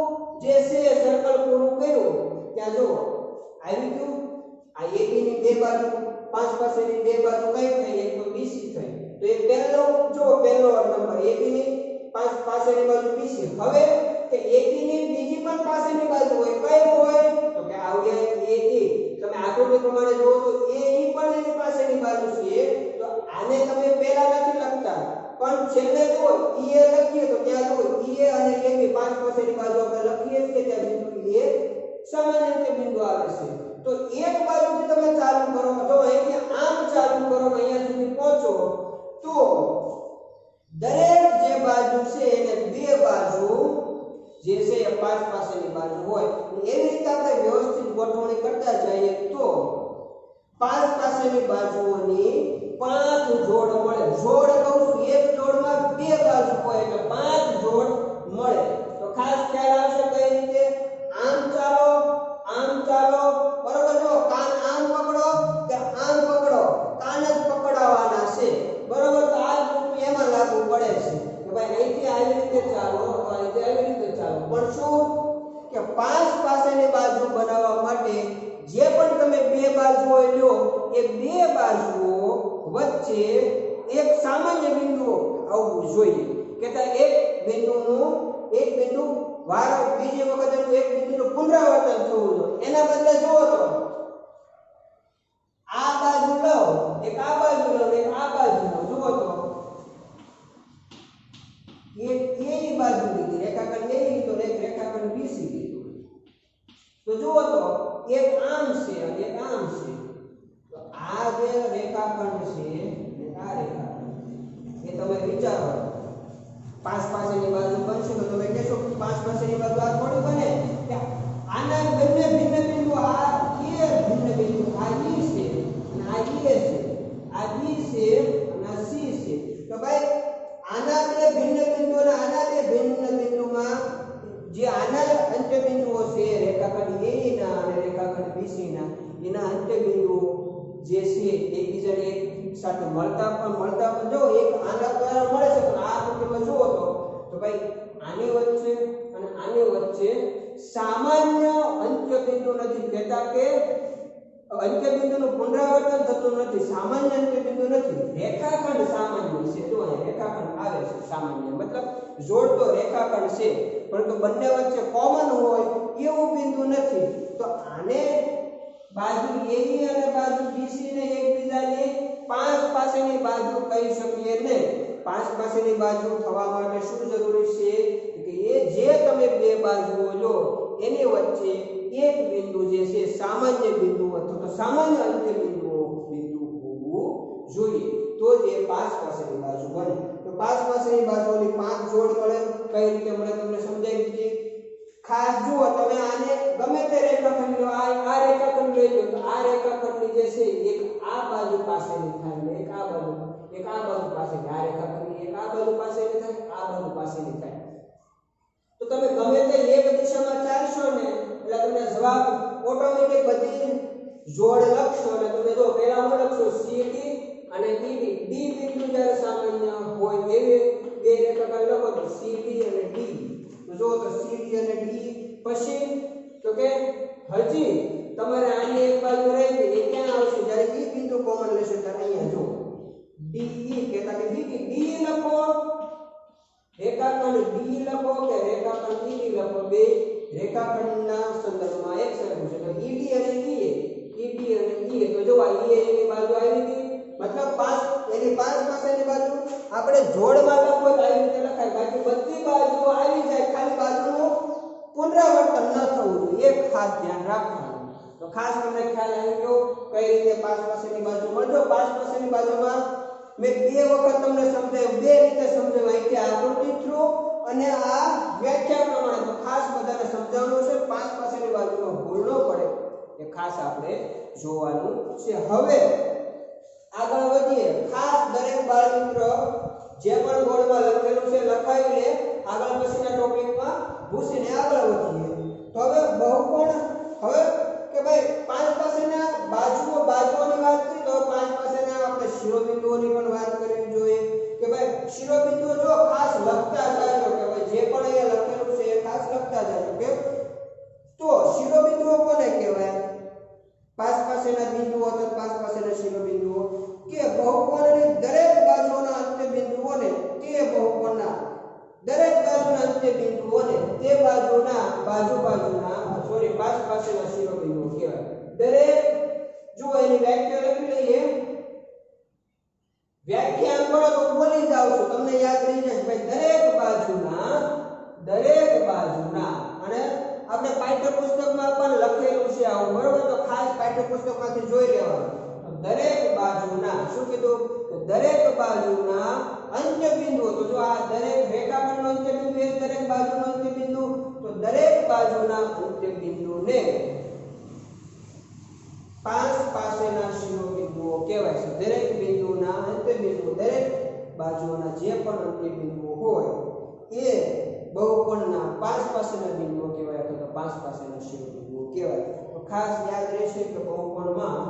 જે છે સર્કલ પૂરું કર્યું ત્યાં જો આવી ગયું આ એબી ની બે બાજુ પાંચ પાસેની બે બાજુ કઈ થઈ એક તો બીસી થઈ તો એક પહેલો નંબર એબી ની પાંચ પાસેની બાજુ બીસી હવે કે એબી ની બીજી પણ પાસેની બાજુ હોય કઈ હોય તો કે આવ્યા એ તમે આકૃતિ પ્રમાણે જોવો તો એ ઈ પણ એની પાસેની બાજુ છે તો આને તમે પહેલા નથી લખતા પણ છેલ્લે જો ઈ એ લખીએ તો ત્યાં જો ઈ એ અને એબી પાંચ પાસેની બાજુ આપણે લખીએ કે ત્યાં બિંદુ એ સામાન્ય બિંદુ આવે છે તો એક બાજુથી તમે ચાલુ કરો જો અહીંથી આમ ચાલુ કરો અહીંયા સુધી પહોંચો તો દરેક જે બાજુ છે એને બે બાજુ જે છે એ પાંચ પાસેની બાજુ હોય એવી રીતે આપણે વ્યવસ્થિત ગોઠવણી કરતા જઈએ તો પાંચ પાસેની બાજુઓની પાંચ જોડ મળે જોડ કહું છું એક જોડમાં બે બાજુ હોય એટલે પાંચ જોડ મળે તો ખાસ ખ્યાલ આવશે કઈ રીતે આમ ચાલો બરોબર જો કાન આમ પકડો કે આમ પકડો કાન જ પકડાવવાના છે બરોબર તો આ જ એમાં લાગુ પડે છે કે ભાઈ અહીંથી આવી રીતે ચાલો તો અહીંથી આવી રીતે ચાલો પણ શું કે પાંચ પાસેની બાજુ બનાવવા માટે જે પણ તમે બે બાજુઓ લ્યો એ બે બાજુઓ વચ્ચે એક સામાન્ય બિંદુ આવવું જોઈએ કે એક બિંદુ બીજી વખત એક બિંદુનું પુનરાવર્તન થવું જોઈએ એના બદલે જુઓ તો આ બાજુ લો એક આ બાજુ લો એક આ બાજુ લો જુઓ તો એક એ બાજુ લીધી રેખાખંડ એ લીધો એક રેખાખંડ બીસી લીધો તો જુઓ તો એક આમ છે અને એક આમ છે તો આ જે રેખાખંડ છે અને આ રેખાખંડ એ તમે વિચારો પાંચ પાસેની બાજુ બનશે તો તમે કહેશો પાંચ પાસેની બાજુ આ થોડી બને કે આના બંને ભિન્ન બિંદુ આ એ ભિન્ન બિંદુ આ ઈ છે અને આ એ છે આ બી છે અને આ સી છે તો ભાઈ આના બે ભિન્ન બિંદુ અને આના બે ભિન્ન બિંદુમાં જે આના અંત્ય બિંદુઓ છે રેખાખંડ એ ના અને રેખાખંડ બીસી ના એના અંત્ય બિંદુઓ જે છે એકબીજાને એક સાથે મળતા પણ જો એક આના દ્વારા મળે છે પણ આ આકૃતિમાં જુઓ તો ભાઈ આની વચ્ચે અને આની વચ્ચે સામાન્ય અંત્ય બિંદુ નથી કહેતા કે અંત્ય બિંદુનું પુનરાવર્તન થતું નથી સામાન્ય અંત્ય બિંદુ નથી રેખાખંડ સામાન્ય છે જો અહીં રેખાખંડ આવે છે સામાન્ય મતલબ જોડતો રેખાખંડ છે પરંતુ બંને વચ્ચે કોમન હોય એવું બિંદુ નથી તો આને બાજુ એબી અને બાજુ બીસી ને એકબીજાને પાંચ પાસેની બાજુ કહી શકીએ ને પાંચ પાસેની બાજુ થવા માટે શું જરૂરી છે કે એ જે તમે બે બાજુઓ લો એની વચ્ચે એક બિંદુ જે છે સામાન્ય બિંદુ અથવા તો સામાન્ય અંત્ય બિંદુ હોવું જોઈએ તો જ એ પાંચ પાસેની બાજુ બને તો પાંચ પાસેની બાજુઓની પાંચ જોડ મળે કઈ રીતે મળે તમને સમજાવી દીધી ખાસ જુઓ તમે આને ગમે તે રેખાખંડ લો આ રેખાખંડ લઈ લો તો આ રેખાખંડની જે છે એક આ બાજુ પાસેની થાય ને એક આ બાજુ પાસેની આ રેખાખંડની એક આ બાજુ પાસેની થાય આ બાજુ પાસેની થાય તો તમે ગમે તે એક દિશામાં ચાલશો ને એટલે તમને જવાબ ઓટોમેટિક બધી જોડ લખશો અને તમે જો પહેલા હું લખશો CD અને DD D બિંદુ જ્યારે સામાન્ય હોય એવી બે રેખાખંડ લખો તો CD અને D તો જો તો CD અને D પછી તો કે હજી તમારે આની એક બાજુ રહી એ ક્યાં આવશે જ્યારે E બિંદુ કોમન લેશે ત્યારે અહીંયા જો DE કહેતા કે DE લખો રેખાખંડ D લખો કે રેખાખંડ ED લખો બે રેખાખંડના સંદર્ભમાં એક સરખું છે. તો ઈડી અને ઈએ તો જો આ ઈએ એની બાજુ આવી ગઈ, મતલબ 5 એની 5 પાસેની બાજુ આપણે જોડમાં લખો તો આવી રીતે લખાય, બાકી બધી બાજુઓ આવી જાય, ખાલી બાજુનું પુનરાવર્તન ન થવું જોઈએ, એ ખાસ ધ્યાન રાખવાનું. તો ખાસ તમને ખ્યાલ આવી ગયો કઈ રીતે 5 પાસેની બાજુ મળજો. 5 પાસેની બાજુમાં મેં બે વખત તમને સમજાવ્યું, બે રીતે સમજાવ્યું, કે આકૃતિ થ્રુ અને આ વ્યાખ્યા પ્રમાણે. તો ખાસ બધાને સમજાવવાનું છે, 5 પાસેની બાજુમાં ભૂલ ન પડે એ ખાસ આપણે જોવાનું છે. હવે આગળ વધીએ. ખાસ દરેક બાળ મિત્ર જે પણ બોર્ડમાં લખેલું છે લખાવી લે, આગળ પછીના ટોપિકમાં ઘૂસીને આગળ વધીએ. તો હવે બહુકોણ, હવે કે ભાઈ 5 પાસેના બાજુઓની વાત કરી, તો 5 પાસેના આપણે શિરોબિંદુઓની પણ વાત કરવી જોઈએ. કે ભાઈ શિરોબિંદુઓ જો ખાસ લખતા જાજો, કે ભાઈ જે પણ અહીંયા લખેલું છે એ ખાસ લખતા જાજો. કે તો શિરોબિંદુઓ કોને કહેવાય? 5 પાસેના બિંદુઓ તો 5 પાસેના શિરોબિંદુઓ. કે બહુકોણની દરેક બાજુના અંત્ય બિંદુઓને તે બહુકોણના દરેક બાજુના અંત્ય બિંદુઓને તે બાજુના 5 પાસેના શિરોબિંદુઓ કહેવાય. દરેક જો એની વ્યાખ્યા લખી લઈએ. વ્યાખ્યા કરો તો બોલી જાવ છો, તમને યાદ રહી જાય. ભાઈ દરેક બાજુના અને આપણે પાઠ્યપુસ્તકમાં પણ લખેલું છે આવું, બરોબર? તો ખાસ પાઠ્યપુસ્તકમાંથી જોઈ લેવાનું. દરેક બાજુના શું કીધું? તો દરેક બાજુના અંત્ય બિંદુઓ. તો જો આ દરેક રેખાખંડનો અંત્ય બિંદુ એ દરેક બાજુનો અંત્ય બિંદુ, તો દરેક બાજુના અંત્ય બિંદુને 5 પાસેના શિરોબિંદુઓ કહેવાય છે. દરેક બિંદુના અંત્ય બિંદુ, દરેક બાજુના જે પણ અંત્ય બિંદુઓ હોય એ બહુકોણના 5 પાસેના બિંદુઓ કહેવાય, અથવા તો 5 પાસેના શિરોબિંદુઓ કહેવાય. તો ખાસ યાદ રહેશે કે બહુકોણમાં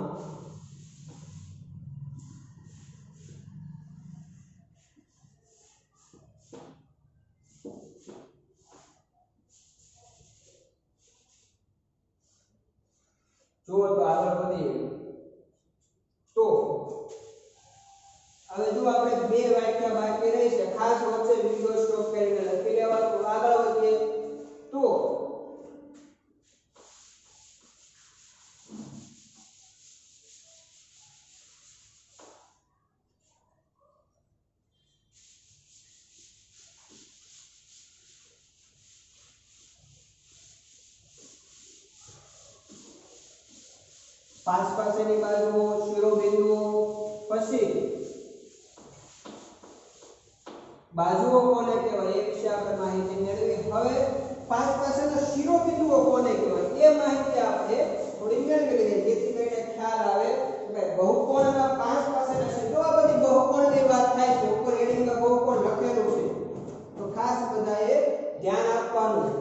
જો તો આગળ વધીએ. તો હવે જો આપણે બે વ્યાખ્યા બાકી રહી છે, ખાસ વચ્ચે વિડિયો સ્ટોપ કરીને લખી લેવાનું. તો આગળ વધીએ. તો પાંચ પાસેની બાજુઓ, શિરોબિંદુઓ, પછી બાજુઓ કોને કહેવાય એ વિશે આપણે માહિતી મેળવી. હવે 5 પાસેના શિરોબિંદુઓ કોને કહેવાય એ માહિતી આપણે થોડી મેળવી લઈએ, જેથી કરીને ખ્યાલ આવે કે બહુકોણના 5 પાસેના શિરો. આ બધી બહુકોણની વાત થાય છે, ઉપર હેડિંગમાં બહુકોણ લખેલું છે, તો ખાસ બધાએ ધ્યાન આપવાનું.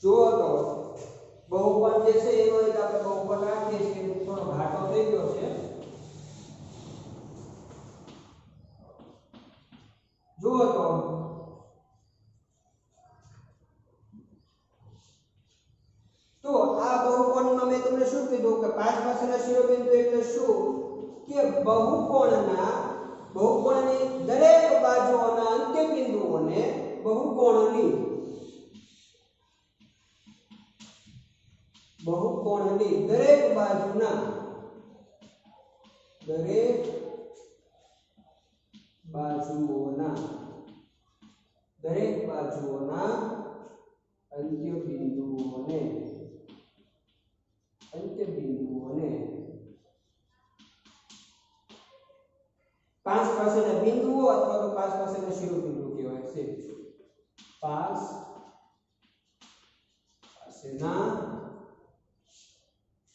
જો તો બહુકોણ જે છે એનો એક આપણે બહુકોણ રાખીએ છીએ, થોડો ઘાટો થઈ ગયો છે. જો તો આ બહુકોણમાં મેં તમને શું કીધું કે 5 પાસેના શિરોબિંદુ એટલે શું? કે બહુકોણની દરેક બાજુઓના અંત્ય બિંદુઓને બહુકોણની દરેક બાજુના અંત્ય બિંદુઓને 5 પાસેના બિંદુઓ અથવા તો 5 પાસેના શિરોબિંદુ કહેવાય છે. 5 પાસેના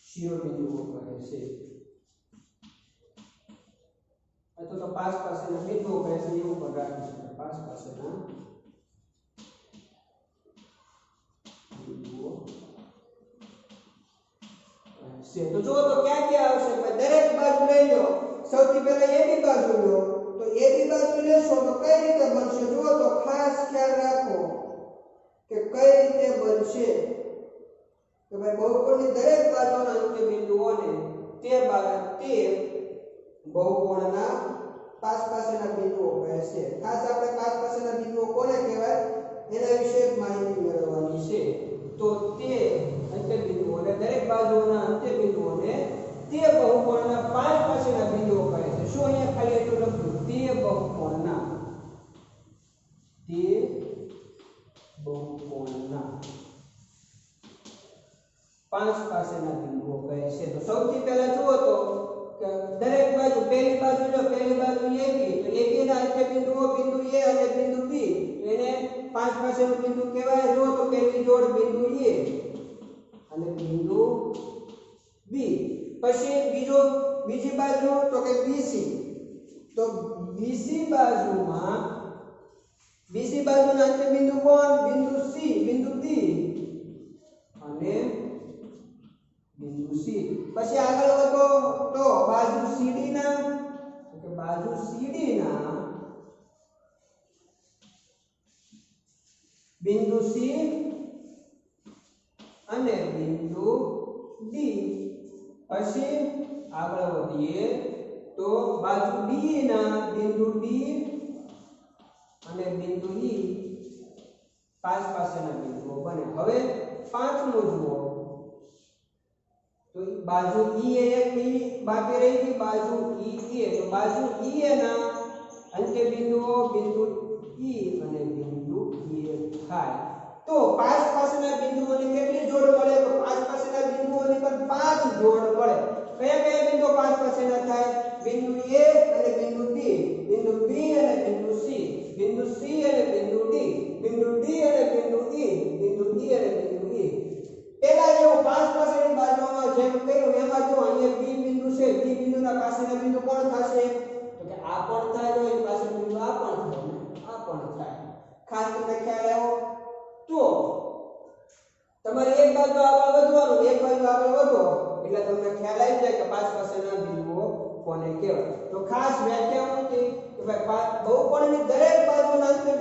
શિરોબિંદુઓ કહે છે, અથવા તો 5 પાસેના બિંદુઓ કહે છે, એવું પણ રાખી શકાય. 5 પાસેના છે. તો જો તો ક્યાં ક્યાં આવશે? દરેક બાજુ લઈ લો. સૌથી પહેલા AB બાજુ લો. તો AB બાજુ લેશો તો કઈ રીતે બનશે? જો તો ખાસ ખ્યાલ રાખો કે કઈ રીતે બનશે કે ભાઈ બહુકોણની દરેક બાજુના અંત્ય બિંદુઓને તે બહુકોણના પાસ પાસેના બિંદુઓ કહે છે. ખાસ આપણે પાસ પાસેના બિંદુઓ કોને કહેવાય એના વિશે માહિતી મેળવવાની છે. તો તે અંત્ય બિંદુઓને દરેક બાજુના અંત્ય બિંદુઓને તે બહુકોણના પાસ પાસેના બિંદુઓ કહે છે. શું અહીંયા ખાલી એટલું લખ્યું? તે બહુકોણના પાંચ પાસેના બિંદુઓ કહે છે. તો સૌથી પહેલા જુઓ તો કે દરેક બાજુ પહેલી બાજુ AB, તો AB ના અંત્ય બિંદુઓ બિંદુ A અને બિંદુ B, તો એને પાંચ પાસેનું બિંદુ કહેવાય. જુઓ તો પહેલી જોડ બિંદુ A અને બિંદુ B. પછી બીજી બાજુ તો કે BC, તો BC બાજુના અંત્ય બિંદુ કોણ? બિંદુ C, બિંદુ D અને બિંદુ C. પછી આગળ વધો તો બાજુ CD ના બિંદુ C અને બિંદુ D. પછી આગળ વધીએ તો બાજુ D ના બિંદુ D અને બિંદુ E પાંચ પાસેના બિંદુઓ બને. હવે પાંચમું જુઓ તો બાજુ EA બાકી રહી ગઈ, બાજુ EA. તો બાજુ EA ના અંત્ય બિંદુઓ બિંદુ E અને બિંદુ A થાય. તો પાંચ પાસેના બિંદુઓની કેટલી જોડ મળે? તો પાંચ પાસેના બિંદુઓની પર પાંચ જોડ મળે. કયા કયા બિંદુઓ પાંચ પાસેના થાય? બિંદુ A અને બિંદુ B, બિંદુ B અને બિંદુ C, બિંદુ C અને બિંદુ D, બિંદુ D અને બિંદુ E, બિંદુ E અને બિંદુ E. પેલા જેવું પાંચ પાસેની બાજુમાં જેમ કર્યું એમાં જો અહીંયા B બિંદુ છે, B બિંદુના પાસેના બિંદુ કોણ થશે? તો કે આ પણ થાય, તો એની પાસેનું બિંદુ આ પણ થાય, આ પણ થાય. ખાસ તમને ખ્યાલ આવ્યો? તો તમારે એક બાજુ આગળ વધવાનું, એક બાજુ આગળ વધો એટલે તમને ખ્યાલ આવી જાય કે પાંચ પાસેના બિંદુઓ કોને કહેવાય. તો ખાસ વ્યાખ્યા શું હતી કે ભાઈ બહુકોણની દરેક બાજુના અંત્ય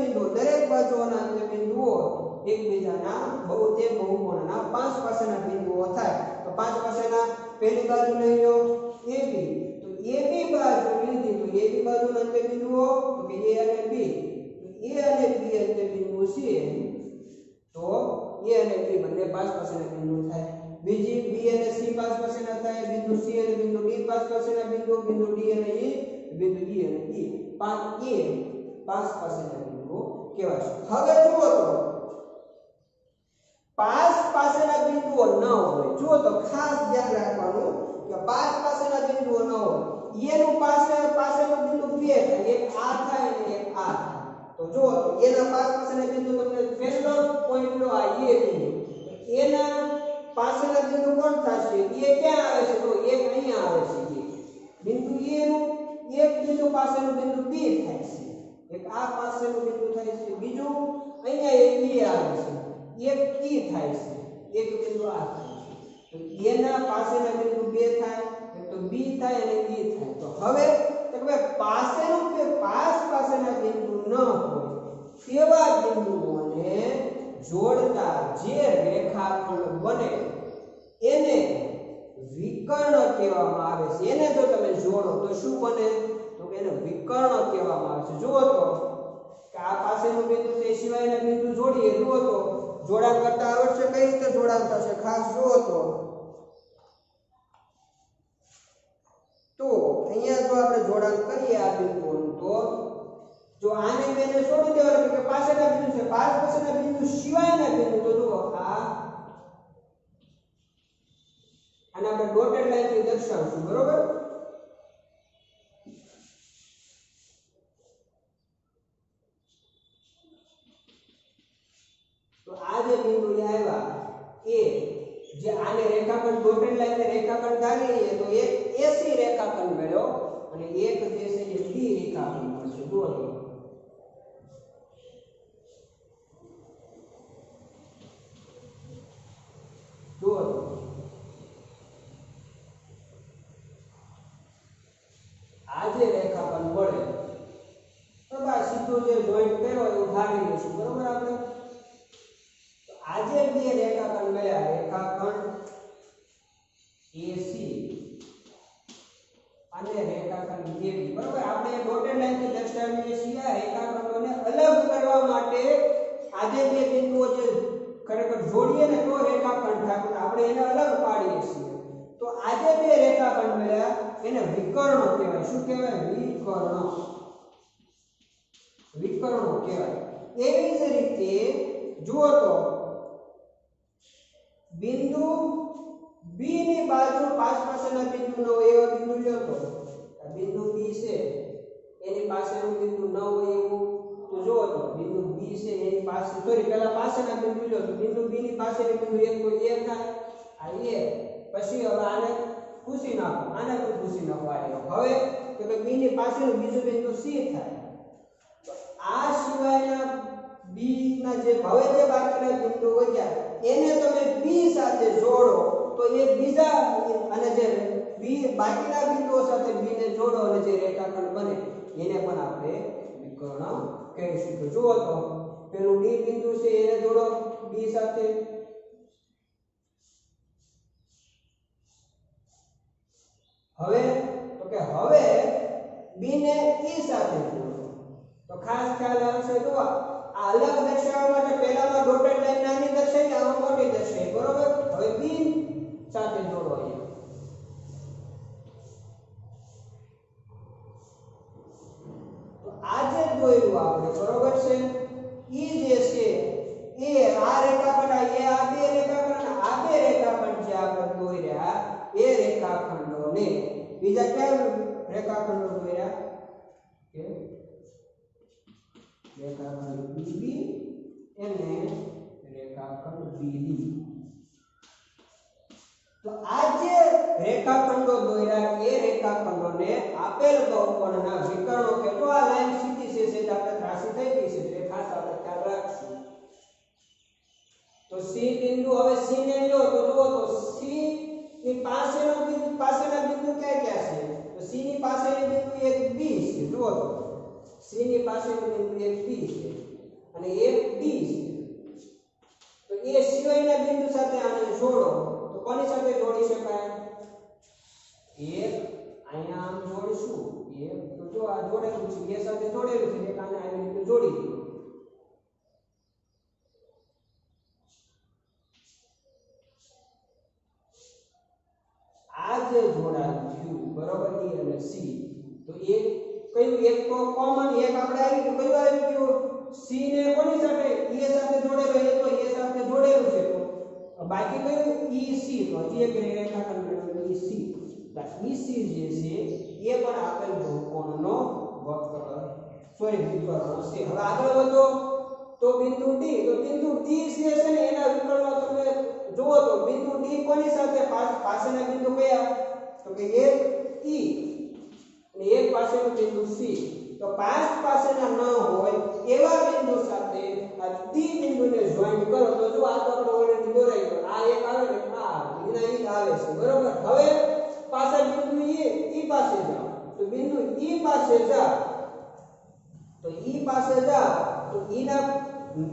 બિંદુઓ એકબીજાના બહુકોણના પાંચ પાસેના બિંદુઓ થાય. તો પાંચ પાસેના પહેલી બાજુ લઈ લો AB, તો AB બાજુ લીધી તો AB બાજુના અંત્ય બિંદુઓ તો કે A અને B, તો A અને B અંત્ય બિંદુ છે તો A અને B બંને પાંચ પાસેના બિંદુ થાય. બીજી B અને C પાંચ પાસેના થાય, બિંદુ C અને બિંદુ D પાંચ પાસેના બિંદુ, બિંદુ D અને E, બિંદુ E અને E પાંચ પાસેના બિંદુ કહેવાય. હવે જુઓ તો પાંચ પાસેના બિંદુઓ ન હોય. જુઓ તો ખાસ ધ્યાન રાખવાનું કે પાંચ પાસેના બિંદુઓ ન હોય. A નું પાસેનું બિંદુ બે થાય, એક આ થાય અને એક આ થાય. તો જુઓ તો A ના પાંચ પાસેના બિંદુ તમને પહેલો પોઈન્ટ લો આ A બિંદુ. A ના પાસેના બિંદુ કોણ થશે? A ક્યાં આવે છે? તો એક અહીંયા આવે છે. બિંદુ A નું એક બિંદુ પાસેનું બિંદુ B થાય છે, એક આ પાસેનું બિંદુ થાય છે, બીજું અહીંયા એક B આવે છે, એક E થાય છે, એક બિંદુ આ થાય છે. તો A ના પાસેના બિંદુ બે થાય, એક તો B થાય અને E થાય. તો હવે તો કે પાંચ પાસેના બિંદુ ન હોય તેવા બિંદુઓને જોડતા જે રેખાખંડ બને એને વિકર્ણ કહેવામાં આવે છે. એને જો તમે જોડો તો શું બને? તો કે એને વિકર્ણ કહેવામાં આવે છે. જુઓ તો કે આ પાસેનું બિંદુ તે સિવાયના બિંદુ જોડીએ. જુઓ તો જોડાણ કરતા આવડશે કઈ રીતે જોડાણ થશે? ખાસ જુઓ તો અહીંયા જો આપણે જોડાણ કરીએ આ બિંદુઓનું, તો જો આને બેને છોડી દેવાનું કે પાસેના બિંદુ છે, પાંચ પાસેના બિંદુ સિવાયના બિંદુ, તો જુઓ આને આપણે ડોટેડ લાઈન થી દર્શાવશું, બરોબર? તો આ જે બિંદુ આવ્યા એ જે આને રેખાખંડ ડોટેડ લાઈન ને રેખાખંડ ધારી લઈએ તો એક AC રેખાખંડ મળ્યો અને એક જે છે એ B રેખાખંડ મળશે. જુઓ ઉદાહરણ લઈશું બરોબર આપણે આજે બે રેખાખંડ મળ્યા રેખાખંડ AC અને રેખાખંડ AB બરોબર આપણે ડોટેડ લાઈન થી દર્શાવીએ છીએ આ રેખાખંડોને અલગ કરવા માટે આજે બે બિંદુઓ જે ખરેખર જોડીએ ને તો રેખાખંડ થાય આપણે એને અલગ પાડીએ છીએ તો આજે બે રેખાખંડ મળ્યા એને વિકર્ણો કહેવાય શું કહેવાય વિકર્ણો કહેવાય એવી જ રીતે જુઓ તો બિંદુ B ની બાજુ પાસેના બિંદુનો એવો બિંદુ લ્યો તો આ બિંદુ B છે એની પાસેનું બિંદુ ન હોય એવું તો જુઓ તો બિંદુ B છે એની પાસે સોરી પહેલા પાસેના બિંદુ લ્યો તો બિંદુ B ની પાસેનું બિંદુ એક તો A થાય આ A પછી હવે આને ભૂસી નાખો આને પણ ભૂસી નાખો હવે તો કે B ની પાસેનું બીજું બિંદુ C થાય આ સિવાયના B ના જે હવે જે બાકીના બિંદુ વધ્યા એને તમે B સાથે જોડો તો એ બીજા અને જે B બાકીના બિંદુઓ સાથે B ને જોડો અને જે રેખાખંડ બને એને પણ આપણે વિકર્ણ કહીશું તો જુઓ તો પેલું D બિંદુ છે એને જોડો B સાથે હવે તો કે હવે B ને E સાથે જોડો તો ખાસ ખ્યાલ આવશે તો આ અલગ દર્શાવવા માટે પહેલામાં ડોટેડ લાઈન નાની દર્શાવી આમાં મોટી દર્શાવી બરોબર હવે B સાથે જોડો અહીંયા તો આ જે દોર્યું આપણે બરોબર છે ઈ જે છે એ આ રેખાખંડ આ બે રેખાખંડ આ બે રેખાખંડ જે આપણે દોર્યા એ રેખાખંડોને બીજા કયા રેખાખંડો દોર્યા કે રેખાખંડ BB અને રેખાખંડ BD તો આ જે રેખાખંડો દોર્યા એ રેખાખંડોને આપેલ બહુકોણના વિકર્ણો કે તો આ લાઈન સીધી છે એટલે આપણે ત્રાસી થઈ ગઈ છે એટલે ખાસ આપણે ખ્યાલ રાખશું તો C બિંદુ હવે C ને લો તો જુઓ તો C ની પાસેના બિંદુ ક્યાં ક્યાં છે તો C ની પાસેની બિંદુ એક B છે જુઓ તો C ની પાસેનું બિંદુ એક B છે અને એક D છે તો એ સિવાયના બિંદુ સાથે આને જોડો તો કોની સાથે જોડી શકાય એક અહીંયા આમ જોડીશું એક તો જો આ જોડેલું છે એ સાથે જોડેલું છે એક આને આવી રીતે જોડી દો આ જે જોડાણ થયું બરોબર E અને C તો એક કયું એક તો કોમન એક આપણે આવી ગયું કયું આવી ગયું C ને કોની સાથે E સાથે જોડેલો એ તો E સાથે જોડેલું છે તો બાકી કયું EC તો એક રેખાખંડ EC EC જે છે એ પણ આપેલ બહુકોણનો વિકર્ણ છે હવે આગળ વધો તો બિંદુ D છે ને એના વિકર્ણો તમે જુઓ તો બિંદુ D કોની સાથે પાસેના બિંદુ કયા તો કે એક E અને એક પાસેનું બિંદુ C તો પાસેના ન હોય એવા બિંદુ સાથે આ D બિંદુને જોઈન્ટ કરો તો જો આ તો આપણે ઓલરેડી દોરાઈ ગયો આ એક આવે ને આ એના ઈ આવે છે બરોબર હવે પાછા બિંદુ E પાસે જાઓ તો બિંદુ E પાસે જા તો E પાસે જા તો E ના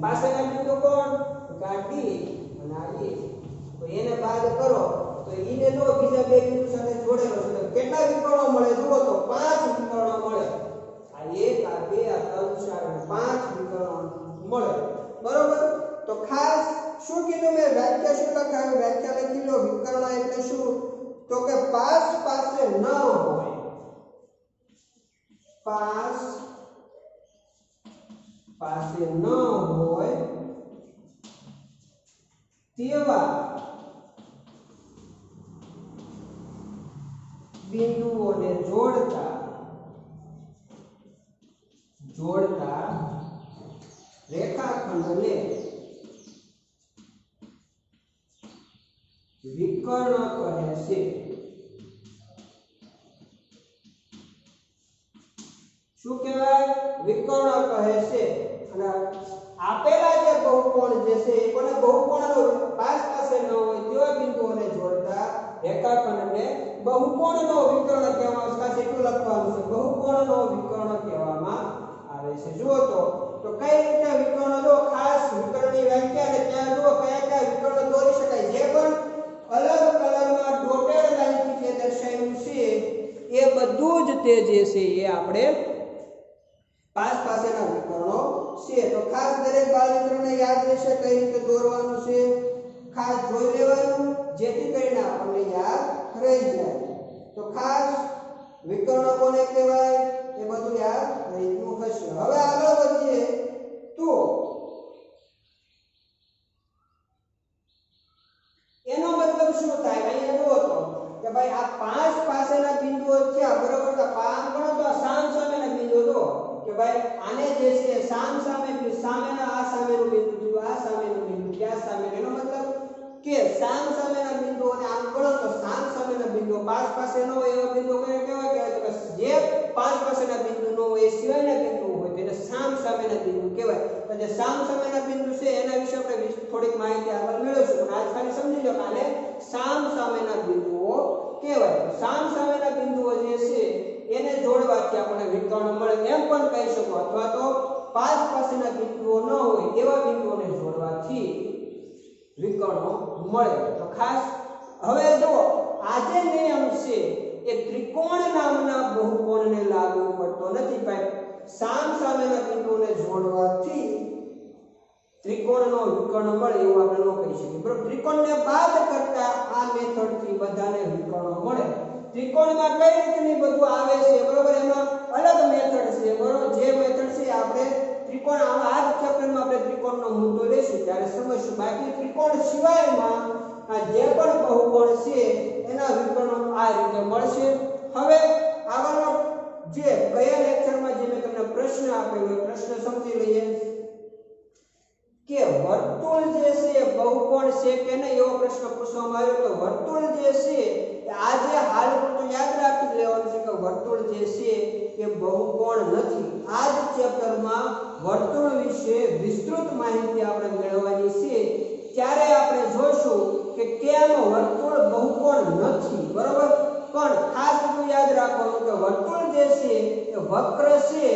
પાસેના બિંદુ કોણ તો આ D અને આ E તો એને બાદ કરો તો E ને જો બીજા બે બિંદુ સાથે જોડેલો છે કેટલા વિકર્ણો મળે જુઓ તો 5 વિકર્ણો મળે આ 1 આ 2 આ 3 4 અને 5 વિકર્ણો મળે બરોબર તો ખાસ શું કીધું મેં વ્યાખ્યા શું લખાવી વ્યાખ્યા લખી લો વિકર્ણ એટલે શું તો કે 5 પાસે ન હોય 5 પાસે ન હોય તેવા બિંદુઓને જોડતા રેખાખંડને વિકર્ણ કહે છે શું કહેવાય વિકર્ણ કહે છે અને આપેલા જે બહુકોણ જે છે એ કોને બહુકોણનો પાસે ન હોય તેવા બિંદુઓને જોડતા રેખાખંડને બહુકોણનો વિકર્ણ કહેવામાં ખાસ એટલું લખવાનું છે બહુકોણનો વિકર્ણ કહેવામાં આવે છે જુઓ તો કઈ રીતે વિકર્ણની વ્યાખ્યા અને ત્યાં જુઓ કયા કયા વિકર્ણો દોરી શકાય. જે પણ અલગ કલરમાં ડોટેડ લાઈનથી જે દર્શાવ્યું છે એ બધું જ તે જે છે એ આપણે પાસ પાસેના વિકર્ણો છે. તો ખાસ દરેક બાળમિત્રોને યાદ રહેશે કઈ રીતે દોરવાનું છે, ખાસ જોઈ લેવાનું જેથી કરીને આપણને યાદ રહી જાય. તો ખાસ વિકર્ણો કોને કહેવાય એ બધું યાદ રહી ગયું હશે. હવે આગળ વધીએ તો એનો મતલબ શું થાય? અહીંયા જુઓ તો કે ભાઈ આ પાંચ પાસેના બિંદુઓ છે બરોબર. તો પાંચ ગણો તો સામ સામેના બિંદુઓ જો કે ભાઈ આને જે છે સામ સામે સામેના આ સામેનું બિંદુ થયું, આ સામેનું બિંદુ, ત્યાં સામે. એનો મતલબ કે સામ સામેના બિંદુઓને આમ ગણો તો સામ સામેના બિંદુઓ પાંચ પાસે ન હોય એવા બિંદુઓ કેવા કહેવાય? તો જે પાંચ પાસેના બિંદુ ન હોય એ સિવાયના બિંદુ હોય તેને સામ સામેના બિંદુ કહેવાય. તો જે સામ સામેના બિંદુ છે એના વિશે આપણે થોડીક માહિતી આગળ મેળવીશું, પણ આજ ખાલી સમજી લો કે આને સામ સામેના બિંદુઓ કહેવાય. સામ સામેના બિંદુઓ જે છે એને જોડવાથી આપણને વિકર્ણ મળે એમ પણ કહી શકો, અથવા તો પાંચ પાસેના બિંદુઓ ન હોય એવા બિંદુઓને જોડવાથી વિકર્ણો મળે. તો ખાસ હવે જો આ જે નિયમ છે એ ત્રિકોણ નામના બહુકોણને લાગુ પડતો નથી. ભાઈ સામ સામેના બિંદુઓને જોડવાથી ત્રિકોણનો વિકર્ણ મળે એવું આપણે ન કહી શકીએ બરોબર. ત્રિકોણને બાદ કરતા આ મેથડથી બધાને વિકર્ણો મળે. ત્રિકોણમાં કઈ રીતની બધું આવે છે બરોબર, એમાં અલગ મેથડ છે બરોબર. જે મેથડ છે આપણે ત્રિકોણ આ જ ચેપ્ટરમાં આપણે ત્રિકોણનો મુદ્દો લઈશું ત્યારે સમજશું. બાકી ત્રિકોણ સિવાયમાં આ જે પણ બહુકોણ છે એના વિકર્ણો આ રીતે મળશે. હવે આગળનો જે ગયા લેક્ચરમાં જે મેં તમને પ્રશ્ન આપ્યો એ પ્રશ્ન સમજી લઈએ કે વર્તુળ જે છે એ બહુકોણ છે કે નહીં એવો પ્રશ્ન પૂછવામાં આવ્યો. તો વર્તુળ જે છે આજે હાલ પૂરતું યાદ રાખી લેવાનું છે કે વર્તુળ જે છે એ બહુકોણ નથી. આ જ ચેપ્ટરમાં વર્તુળ વિશે વિસ્તૃત માહિતી આપણે મેળવવાની છે. ત્યારે આપણે જોશું કે કેમ વર્તુળ બહુકોણ નથી બરોબર. પણ ખાસ એટલું યાદ રાખવાનું કે વર્તુળ જે છે એ વક્ર છે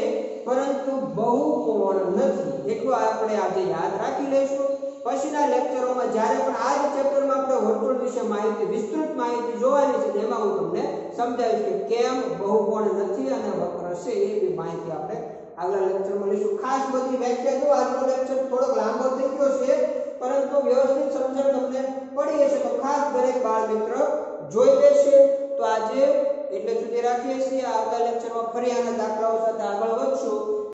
પરંતુ બહુકોણ નથી. એટલું આપણે આજે યાદ રાખી લઈશું. પછીના લેક્ચરોમાં જ્યારે પણ આ જ ચેપ્ટરમાં આપણે વર્તુળ વિશે માહિતી વિસ્તૃત માહિતી જોવાની છે તેમાં હું તમને સમજાવીશ કે કેમ બહુકોણ નથી અને વક્ર છે એવી માહિતી આપણે આગલા લેક્ચરમાં લઈશું. ખાસ બધી વ્યાખ્યા જો આજનો લેક્ચર થોડોક લાંબો થઈ ગયો છે પરંતુ વ્યવસ્થિત સમજણ તમને પડી હશે. તો ખાસ દરેક બાળ મિત્ર જોઈ લેશે. તો આજે એટલે સુધી રાખીએ છીએ. આવતા લેક્ચરમાં ફરી આના દાખલાઓ સાથે આગળ વધશું.